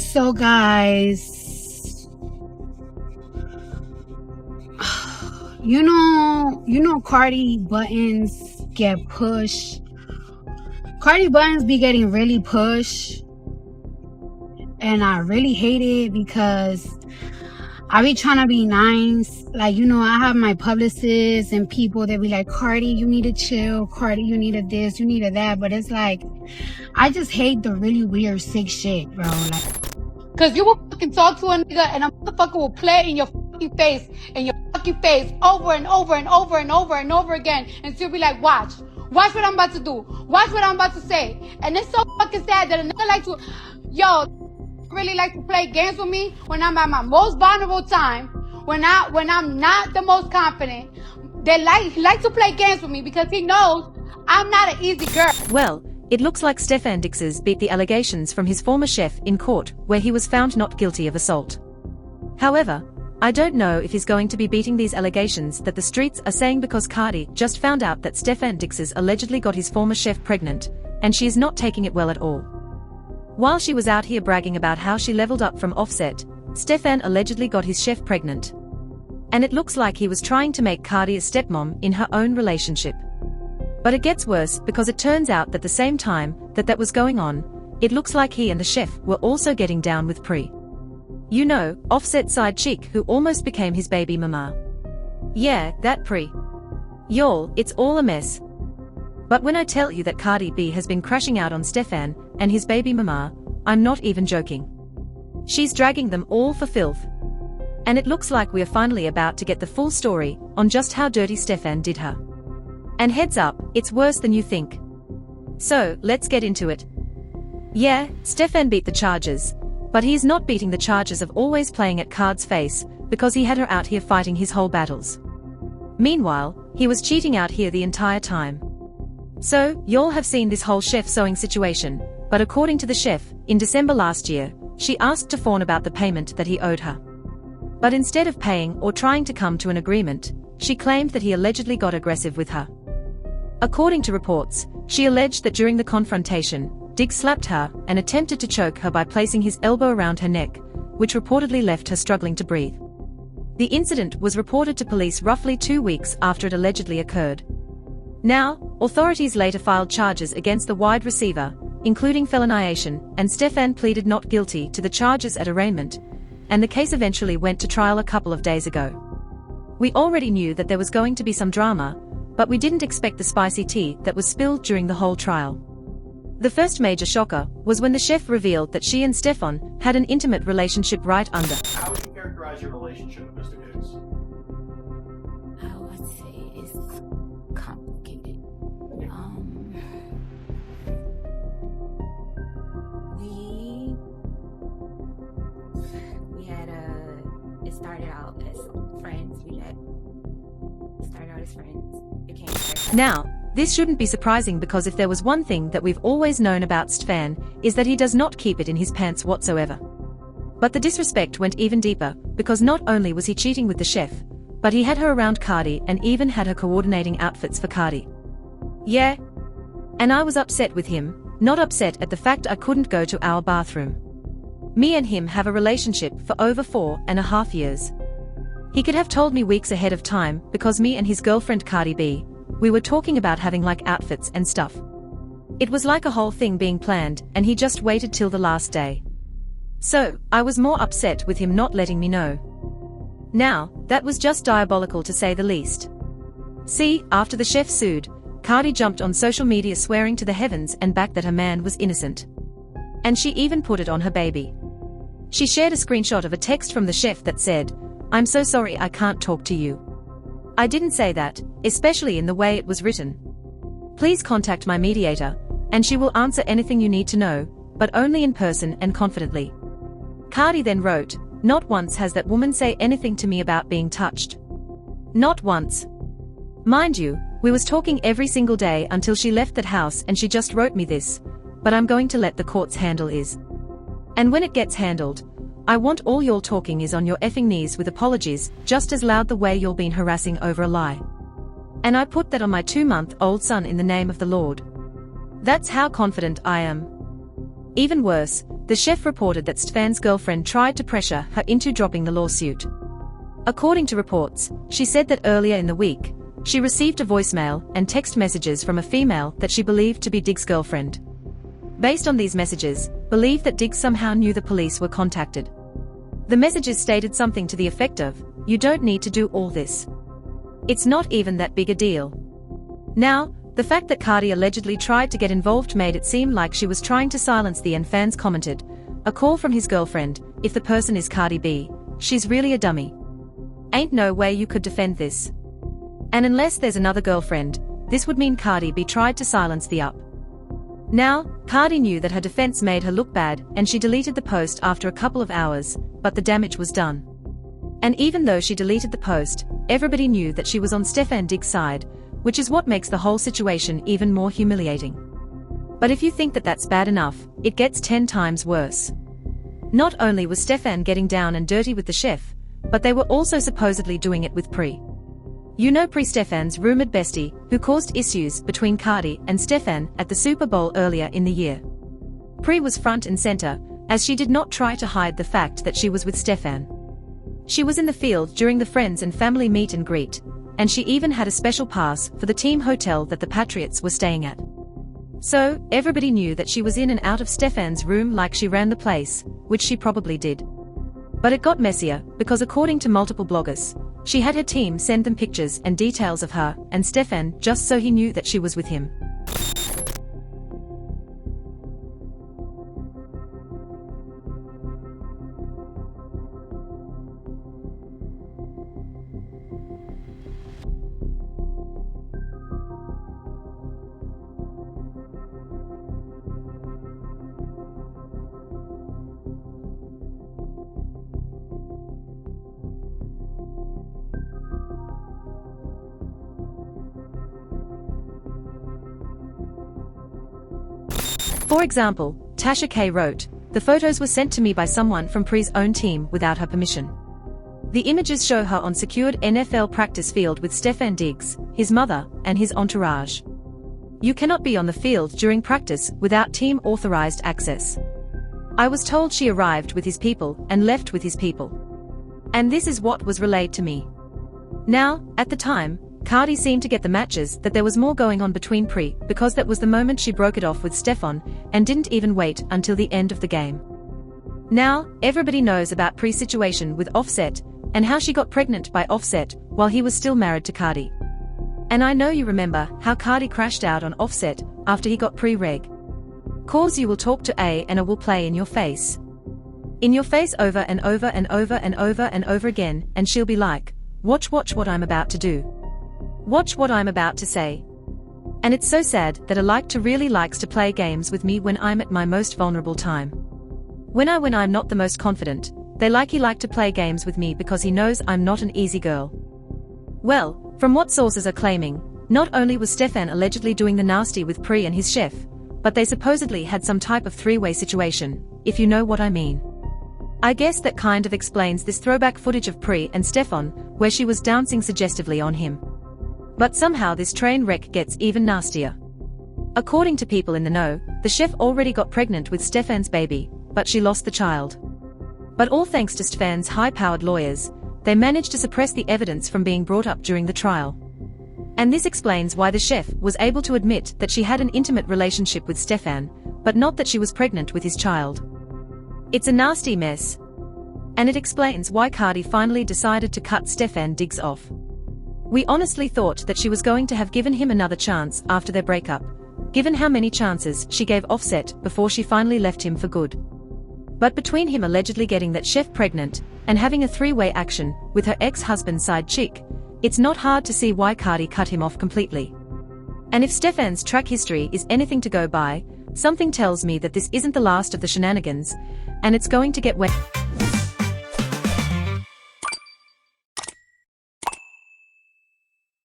So guys, you know Cardi buttons get pushed. Cardi buttons be getting really pushed, and I really hate it because I be trying to be nice. Like, I have my publicists and people that be like, Cardi, you need to chill. Cardi, you need a this, you need a that. But it's like, I just hate the really weird, sick shit, bro. Like, cause you will fucking talk to a nigga and a motherfucker will play in your fucking face over and over and over and over and over again. And she'll be like, watch what I'm about to do. Watch what I'm about to say. And it's so fucking sad that a nigga like to, really like to play games with me when I'm at my most vulnerable time, when I'm not the most confident. They like to play games with me because he knows I'm not an easy girl. Well, it looks like Stefon Dixes beat the allegations from his former chef in court, where he was found not guilty of assault. However, I don't know if he's going to be beating these allegations that the streets are saying, because Cardi just found out that Stefon Dixes allegedly got his former chef pregnant, and she is not taking it well at all. While she was out here bragging about how she leveled up from Offset, Stefon allegedly got his chef pregnant. And it looks like he was trying to make Cardi a stepmom in her own relationship. But it gets worse, because it turns out that the same time that was going on, it looks like he and the chef were also getting down with Pree. Offset's side chick who almost became his baby mama. Yeah, that Pree. Y'all, it's all a mess. But when I tell you that Cardi B has been crashing out on Stefon and his baby mama, I'm not even joking. She's dragging them all for filth. And it looks like we are finally about to get the full story on just how dirty Stefon did her. And heads up, it's worse than you think. So, let's get into it. Yeah, Stefon beat the charges, but he is not beating the charges of always playing at Card's face, because he had her out here fighting his whole battles. Meanwhile, he was cheating out here the entire time. So, y'all have seen this whole chef sewing situation, but according to the chef, in December last year, she asked Stefon about the payment that he owed her. But instead of paying or trying to come to an agreement, she claimed that he allegedly got aggressive with her. According to reports, she alleged that during the confrontation, Diggs slapped her and attempted to choke her by placing his elbow around her neck, which reportedly left her struggling to breathe. The incident was reported to police roughly 2 weeks after it allegedly occurred. Now, authorities later filed charges against the wide receiver, including feloniation, and Stefon pleaded not guilty to the charges at arraignment, and the case eventually went to trial a couple of days ago. We already knew that there was going to be some drama, but we didn't expect the spicy tea that was spilled during the whole trial. The first major shocker was when the chef revealed that she and Stefon had an intimate relationship right under. How would you characterize your relationship with Mr. Diggs? I would say it's complicated. We had it started out as friends. Started out as friends. Became friends. Now, this shouldn't be surprising, because if there was one thing that we've always known about Stefon, is that he does not keep it in his pants whatsoever. But the disrespect went even deeper, because not only was he cheating with the chef, but he had her around Cardi and even had her coordinating outfits for Cardi. Yeah. And I was upset with him, not upset at the fact I couldn't go to our bathroom. Me and him have a relationship for over 4.5 years. He could have told me weeks ahead of time, because me and his girlfriend Cardi B, we were talking about having outfits and stuff. It was like a whole thing being planned, and he just waited till the last day. So, I was more upset with him not letting me know. Now, that was just diabolical to say the least. See, after the chef sued, Cardi jumped on social media swearing to the heavens and back that her man was innocent. And she even put it on her baby. She shared a screenshot of a text from the chef that said, "I'm so sorry I can't talk to you. I didn't say that, especially in the way it was written. Please contact my mediator, and she will answer anything you need to know, but only in person and confidently." Cardi then wrote, "Not once has that woman say anything to me about being touched. Not once. Mind you, we was talking every single day until she left that house, and she just wrote me this, but I'm going to let the courts handle is. And when it gets handled, I want all y'all talking is on your effing knees with apologies just as loud the way y'all been harassing over a lie. And I put that on my 2-month-old son in the name of the Lord. That's how confident I am." Even worse, the chef reported that Stefan's girlfriend tried to pressure her into dropping the lawsuit. According to reports, she said that earlier in the week, she received a voicemail and text messages from a female that she believed to be Diggs' girlfriend. Based on these messages, believed that Diggs somehow knew the police were contacted. The messages stated something to the effect of, "You don't need to do all this. It's not even that big a deal." Now, the fact that Cardi allegedly tried to get involved made it seem like she was trying to silence the and fans commented, "A call from his girlfriend, if the person is Cardi B, she's really a dummy. Ain't no way you could defend this. And unless there's another girlfriend, this would mean Cardi B tried to silence the up." Now, Cardi knew that her defense made her look bad and she deleted the post after a couple of hours, but the damage was done. And even though she deleted the post, everybody knew that she was on Stefon Diggs' side, which is what makes the whole situation even more humiliating. But if you think that that's bad enough, it gets 10 times worse. Not only was Stefon getting down and dirty with the chef, but they were also supposedly doing it with Pree. You know Pree, Stefon's rumored bestie, who caused issues between Cardi and Stefon at the Super Bowl earlier in the year. Pree was front and center, as she did not try to hide the fact that she was with Stefon. She was in the field during the friends and family meet and greet, and she even had a special pass for the team hotel that the Patriots were staying at. So, everybody knew that she was in and out of Stefon's room like she ran the place, which she probably did. But it got messier, because according to multiple bloggers, she had her team send them pictures and details of her and Stefon just so he knew that she was with him. For example, Tasha K wrote, "The photos were sent to me by someone from Pree's own team without her permission. The images show her on secured NFL practice field with Stefon Diggs, his mother, and his entourage. You cannot be on the field during practice without team-authorized access. I was told she arrived with his people and left with his people. And this is what was relayed to me." Now, at the time, Cardi seemed to get the matches that there was more going on between Pree because that was the moment she broke it off with Stefon and didn't even wait until the end of the game. Now, everybody knows about Pree's situation with Offset and how she got pregnant by Offset while he was still married to Cardi. And I know you remember how Cardi crashed out on Offset after he got pre-reg. Cause you will talk to A and A will play in your face. In your face over and over and over and over and over again, and she'll be like, watch what I'm about to do. Watch what I'm about to say. And it's so sad that a really likes to play games with me when I'm at my most vulnerable time. When I'm not the most confident, they like to play games with me because he knows I'm not an easy girl. Well, from what sources are claiming, not only was Stefon allegedly doing the nasty with Pree and his chef, but they supposedly had some type of three-way situation, if you know what I mean. I guess that kind of explains this throwback footage of Pree and Stefon, where she was dancing suggestively on him. But somehow this train wreck gets even nastier. According to people in the know, the chef already got pregnant with Stefon's baby, but she lost the child. But all thanks to Stefon's high-powered lawyers, they managed to suppress the evidence from being brought up during the trial. And this explains why the chef was able to admit that she had an intimate relationship with Stefon, but not that she was pregnant with his child. It's a nasty mess. And it explains why Cardi finally decided to cut Stefon Diggs off. We honestly thought that she was going to have given him another chance after their breakup, given how many chances she gave Offset before she finally left him for good. But between him allegedly getting that chef pregnant, and having a three-way action with her ex-husband's side chick, it's not hard to see why Cardi cut him off completely. And if Stefon's track history is anything to go by, something tells me that this isn't the last of the shenanigans, and it's going to get wet.